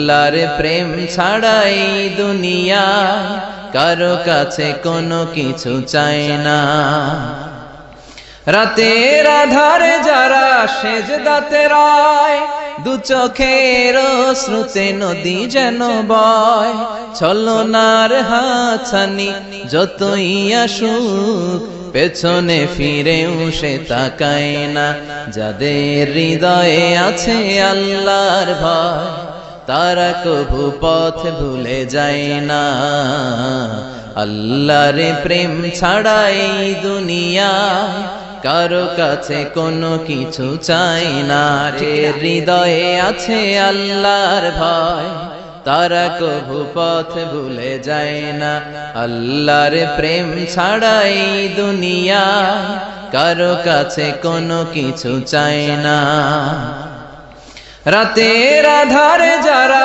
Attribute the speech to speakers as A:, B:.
A: আল্লাহর প্রেম ছাড়াই দুনিয়া কারো কাছে কোনো কিছু চায় না। রাতের আধারে যারা সেজদাতে রয়, দু চোখের শ্রুতে নদী যেন বয়। ছলনার হাতছানি যতই আসুক, পেছনে ফিরেও সে তাকায় না। যাদের হৃদয়ে আছে আল্লাহর ভয়, তারা কভু পথ ভুলে যায় না। আল্লাহর প্রেম ছাড়াই দুনিয়া কারো কাছে কোনো কিছু চাই না। হৃদয়ে আছে আল্লাহর ভয়, তারা কভু পথ ভুলে যায় না। আল্লাহর প্রেম ছাড়াই দুনিয়া কারো কাছে কোনো কিছু চাই না। রাতের আধারে যারা